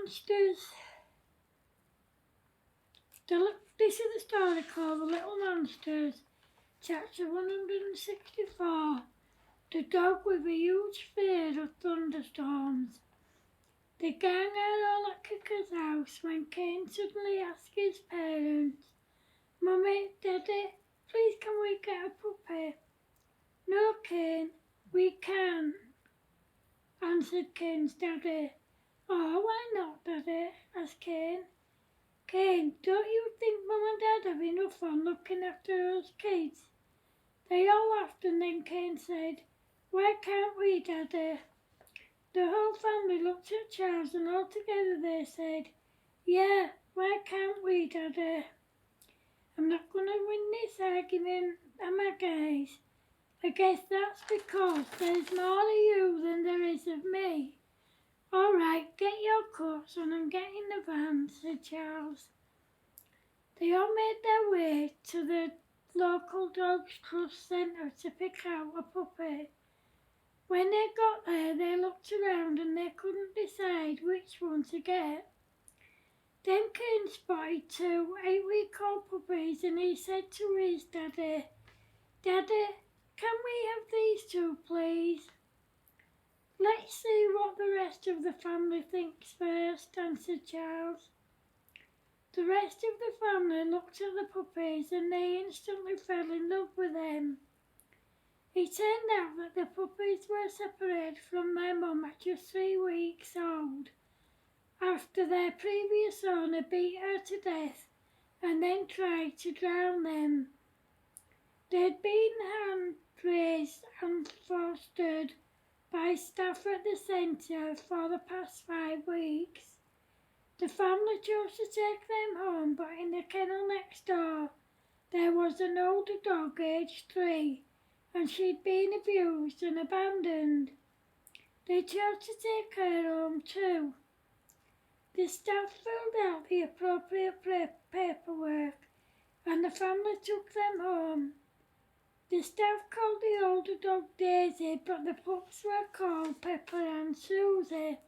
Monsters. This is the story called The Little Monsters, chapter 164. The dog with a huge fear of thunderstorms. The gang are all at Kicker's house when Kane suddenly asked his parents, "Mummy, Daddy, please can we get a puppy?" "No, Kane, we can't," answered Kane's daddy. "Oh, why not, Daddy?" asked Kane. "Kane, don't you think Mum and Dad have enough fun looking after us kids?" They all laughed, and then Kane said, "Why can't we, Daddy?" The whole family looked at Charles, and all together they said, "Yeah, why can't we, Daddy?" I'm not going to win this argument, am I, guys? I guess that's because there's more of you than there is of me. "All right, get your coats on and get in the van," said Charles. They all made their way to the local Dogs Trust Centre to pick out a puppy. When they got there, they looked around and they couldn't decide which one to get. Then Kane spotted two 8-week-old puppies and he said to his daddy, "Daddy, can we have these two, please?" "Let's see what the rest of the family thinks first," answered Charles. The rest of the family looked at the puppies and they instantly fell in love with them. It turned out that the puppies were separated from their mum at just 3 weeks old, after their previous owner beat her to death and then tried to drown them. They'd been hand-raised and fostered by staff at the centre for the past 5 weeks. The family chose to take them home, but in the kennel next door there was an older dog aged 3, and she'd been abused and abandoned. They chose to take her home too. The staff filled out the appropriate paperwork and the family took them home. The staff called the older dog Daisy, but the pups were called Pepper and Susie.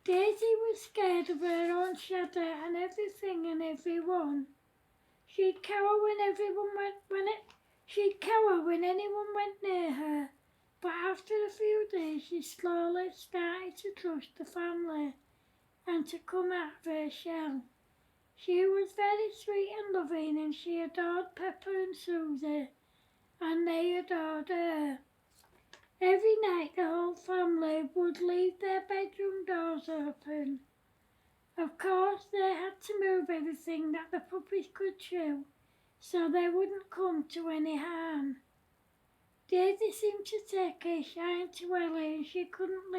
Daisy was scared of her own shadow and everything and everyone. She'd cower when anyone went near her, but after a few days she slowly started to trust the family and to come out of her shell. She was very sweet and loving and she adored Pepper and Susie, and they adored her. Every night the whole family would leave their bedroom doors open. Of course they had to move everything that the puppies could chew, so they wouldn't come to any harm. Daisy seemed to take a shine to Ellie and she wouldn't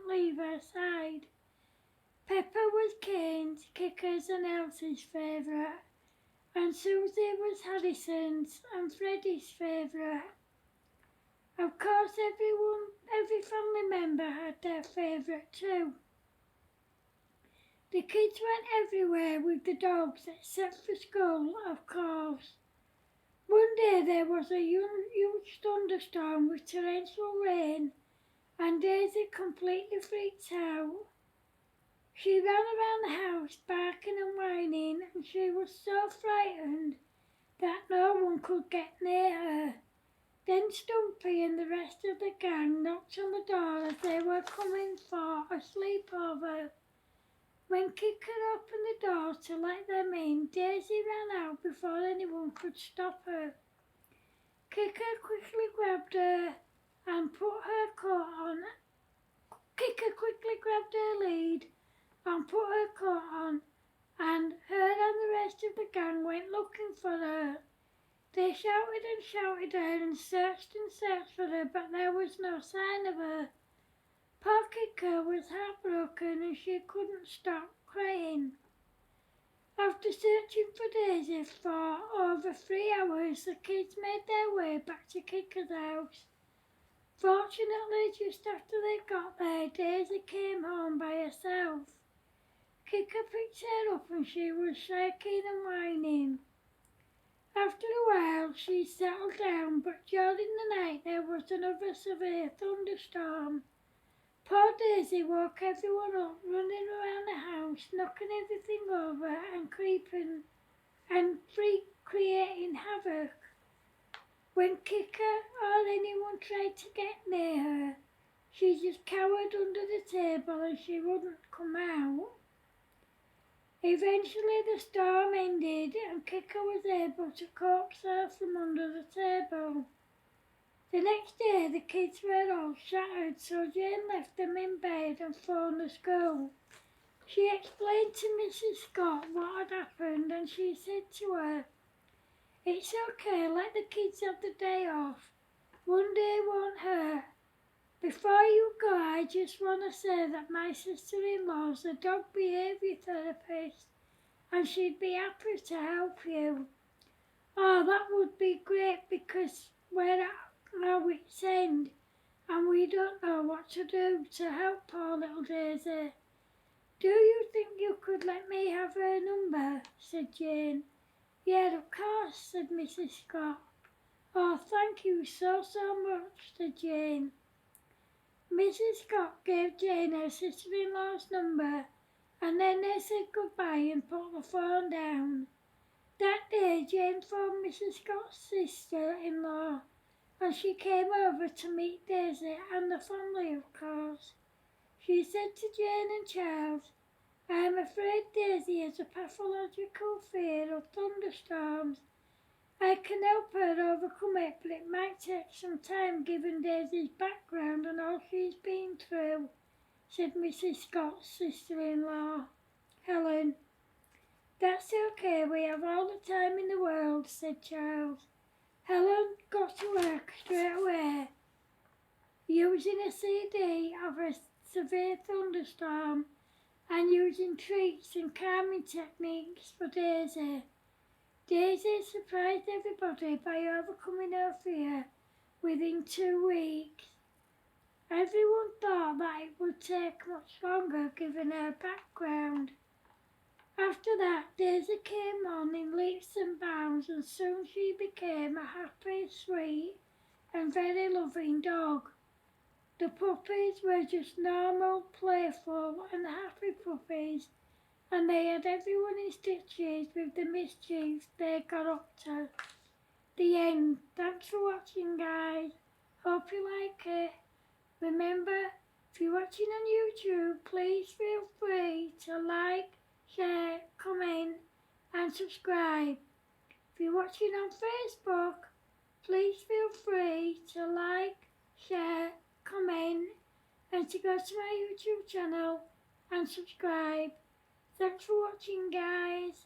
leave her side. Pepper was Kane's, Kicker's and Elsie's favourite, and Susie was Harrison's and Freddie's favourite. Of course every family member had their favourite too. The kids went everywhere with the dogs except for school, of course. One day there was a huge thunderstorm with torrential rain and Daisy completely freaked out. She ran around the house barking and whining and she was so frightened that no one could get near her. Then Stumpy and the rest of the gang knocked on the door as they were coming for a sleepover. When Kicker opened the door to let them in, Daisy ran out before anyone could stop her. Kicker quickly grabbed her and put her coat on. Kicker quickly grabbed her lead and put her coat on, and her and the rest of the gang went looking for her. They shouted and shouted her and searched for her, but there was no sign of her. Poor Kicker was heartbroken and she couldn't stop crying. After searching for Daisy for over 3 hours, the kids made their way back to Kicker's house. Fortunately, just after they got there, Daisy came home by herself. Kicker picked her up and she was shaking and whining. After a while she settled down, but during the night there was another severe thunderstorm. Poor Daisy woke everyone up, running around the house, knocking everything over and creeping and creating havoc. When Kicker or anyone tried to get near her, she just cowered under the table and she wouldn't come out. Eventually the storm ended and Kicker was able to coax her from under the table. The next day the kids were all shattered, so Jane left them in bed and phoned the school. She explained to Mrs. Scott what had happened and she said to her, "It's okay, let the kids have the day off. One day won't hurt. Before you go, I just want to say that my sister-in-law's a dog behaviour therapist and she'd be happy to help you." "Oh, that would be great because we're at our wit's end and we don't know what to do to help poor little Daisy. Do you think you could let me have her number?" said Jane. "Yeah, of course," said Mrs. Scott. "Oh, thank you so much," said Jane. Mrs. Scott gave Jane her sister-in-law's number and then they said goodbye and put the phone down. That day Jane phoned Mrs. Scott's sister-in-law and she came over to meet Daisy and the family, of course. She said to Jane and Charles, "I'm afraid Daisy has a pathological fear of thunderstorms. I can help her overcome it, but it might take some time given Daisy's background and all she's been through," said Mrs. Scott's sister-in-law, Helen. "That's okay, we have all the time in the world," said Charles. Helen got to work straight away, using a CD of a severe thunderstorm and using treats and calming techniques for Daisy. Daisy surprised everybody by overcoming her fear within 2 weeks. Everyone thought that it would take much longer given her background. After that, Daisy came on in leaps and bounds and soon she became a happy, sweet and very loving dog. The puppies were just normal, playful and happy puppies and they had everyone in stitches with the mischief they got up to. The end. Thanks for watching, guys. Hope you like it. Remember, if you're watching on YouTube, please feel free to like, share, comment and subscribe. If you're watching on Facebook, please feel free to like, share, comment and to go to my YouTube channel and subscribe. Thanks for watching, guys.